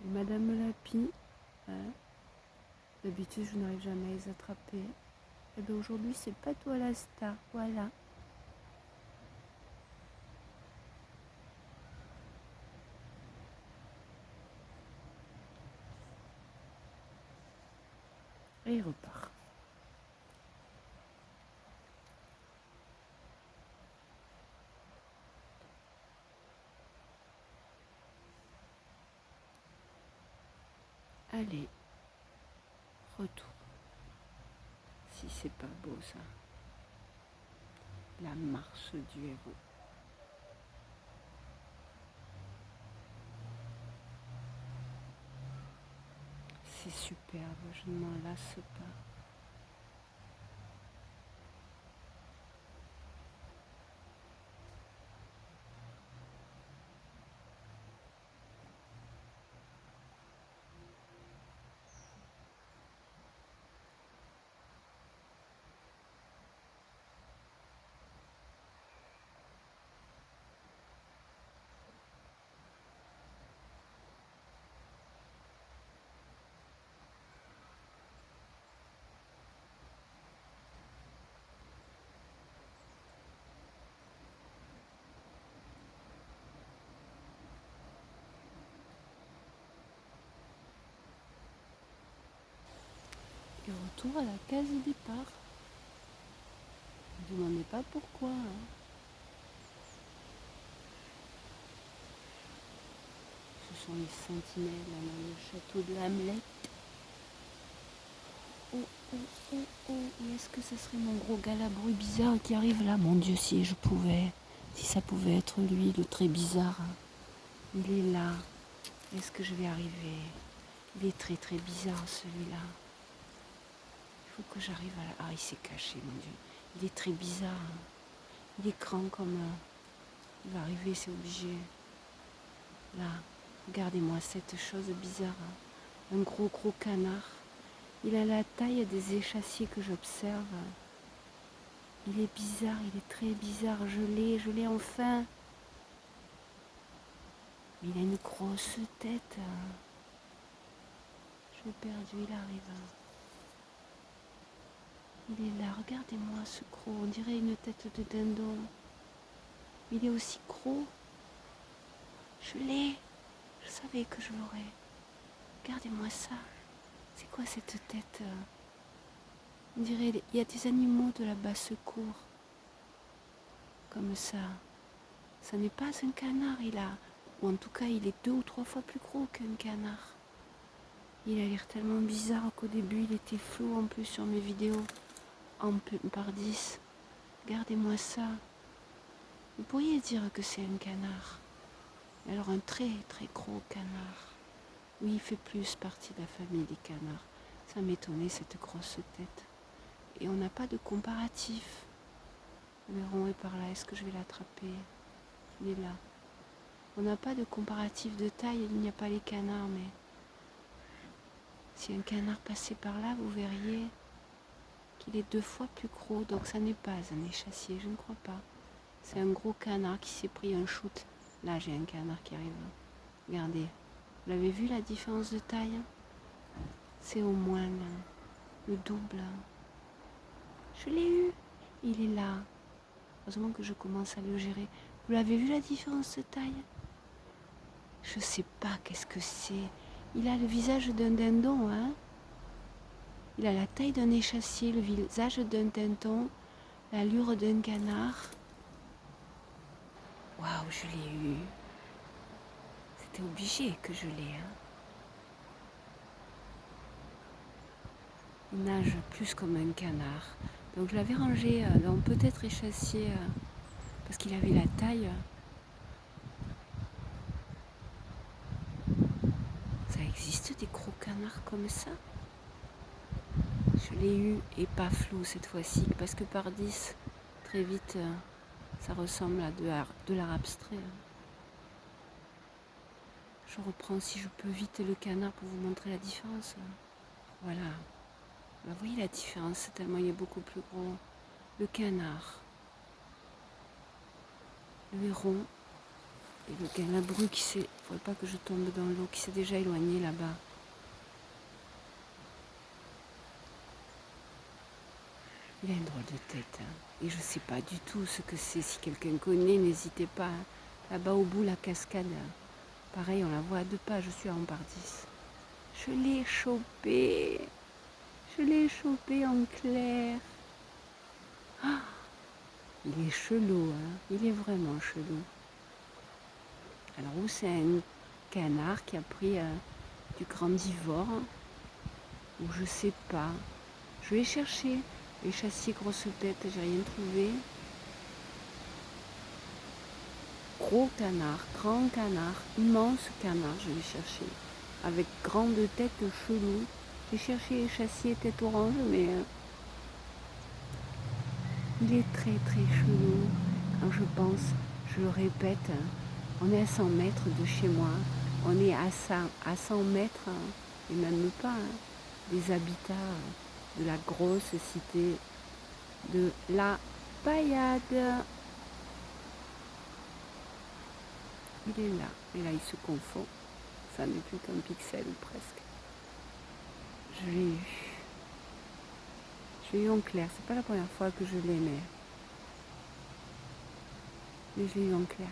Et Madame Lapi, hein, d'habitude je n'arrive jamais à les attraper. Et bien aujourd'hui c'est pas toi la star, voilà. Et il repart. Allez, retour. Si c'est pas beau ça. La marche du héros. C'est superbe, je ne m'en lasse pas. Et retour à la case de départ. Ne me demandez pas pourquoi. Hein. Ce sont les sentinelles là, dans le château de l'Hamlet. Oh, oh, oh, oh. Et est-ce que ce serait mon gros galabru bizarre qui arrive là? Mon Dieu, si je pouvais. Si ça pouvait être lui, le très bizarre. Il est là. Est-ce que je vais arriver? Il est très très bizarre celui-là. Il faut que j'arrive à la... Ah, il s'est caché, mon Dieu. Il est très bizarre. Il est grand comme... Il va arriver, c'est obligé. Là, regardez-moi cette chose bizarre. Un gros gros canard. Il a la taille des échassiers que j'observe. Il est bizarre, il est très bizarre. Je l'ai enfin. Mais il a une grosse tête. Je l'ai perdu, il arrive. Il est là, regardez-moi ce gros, on dirait une tête de dindon. Il est aussi gros. Je l'ai. Je savais que je l'aurais. Regardez-moi ça. C'est quoi cette tête? On dirait, il y a des animaux de la basse-cour. Comme ça. Ça n'est pas un canard, il a... Ou en tout cas, il est 2 ou 3 fois plus gros qu'un canard. Il a l'air tellement bizarre qu'au début, il était flou en plus sur mes vidéos. Par 10. Regardez-moi ça. Vous pourriez dire que c'est un canard. Alors un très très gros canard. Oui, il fait plus partie de la famille des canards. Ça m'étonnait cette grosse tête. Et on n'a pas de comparatif. Le rond est par là. Est-ce que je vais l'attraper? Il est là. On n'a pas de comparatif de taille. Il n'y a pas les canards, mais si un canard passait par là, vous verriez qu'il est 2 fois plus gros. Donc ça n'est pas un échassier, je ne crois pas. C'est un gros canard qui s'est pris un shoot. Là, j'ai un canard qui arrive. Regardez. Vous l'avez vu la différence de taille? C'est au moins le double. Je l'ai eu. Il est là. Heureusement que je commence à le gérer. Vous l'avez vu la différence de taille? Je sais pas qu'est-ce que c'est. Il a le visage d'un dindon, hein? Il a la taille d'un échassier, le visage d'un dindon, l'allure d'un canard. Waouh, je l'ai eu. C'était obligé que je l'ai, hein? Il nage plus comme un canard. Donc je l'avais rangé dans peut-être échassier parce qu'il avait la taille. Ça existe des gros canards comme ça? Je l'ai eu et pas flou cette fois-ci parce que par 10, très vite, ça ressemble à de l'art abstrait. Je reprends si je peux vite le canard pour vous montrer la différence. Voilà. Vous voyez la différence tellement il est beaucoup plus gros. Le canard, le héron Et le galabru qui s'est... Il ne faudrait pas que je tombe dans l'eau, qui s'est déjà éloigné là-bas. Il a une drôle de tête. Hein. Et je ne sais pas du tout ce que c'est. Si quelqu'un connaît, n'hésitez pas. Hein. Là-bas au bout, la cascade. Pareil, on la voit à 2 pas. Je suis à Rampardis. Je l'ai chopé. Je l'ai chopé en clair. Ah, il est chelou. Hein. Il est vraiment chelou. Alors, où c'est un canard qui a pris du grandivore. Ou je sais pas. Je vais chercher. Les châssis grosse tête, j'ai rien trouvé. Gros canard, grand canard, immense canard, je vais chercher. Avec grande tête chelou. J'ai cherché les châssis et tête orange, mais il est très très chelou. Quand je pense, je le répète, on est à 100 mètres de chez moi. On est à 100 mètres, et même pas, des habitats de la grosse cité de la Paillade. Il est là, et là il se confond. Ça n'est plus qu'un pixel ou presque. Je l'ai eu. Je l'ai eu en clair. C'est pas la première fois que je l'ai, mais je l'ai eu en clair.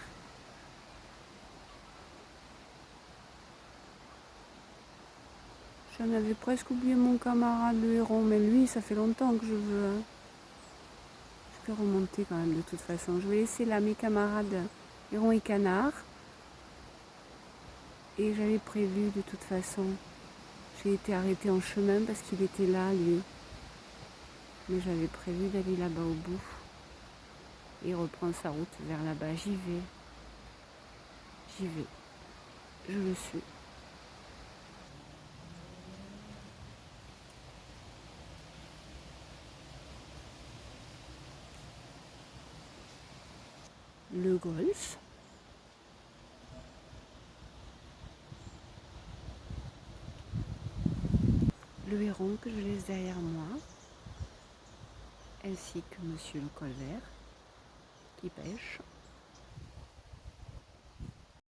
J'en avais presque oublié mon camarade le héron, mais lui, ça fait longtemps que je veux. Hein. Je peux remonter quand même de toute façon. Je vais laisser là mes camarades héron et canard. Et j'avais prévu de toute façon. J'ai été arrêtée en chemin parce qu'il était là, lui. Mais j'avais prévu d'aller là-bas au bout. Et il reprend sa route vers là-bas. J'y vais. J'y vais. Je le suis. Le golf. Le héron que je laisse derrière moi. Ainsi que monsieur le colvert qui pêche.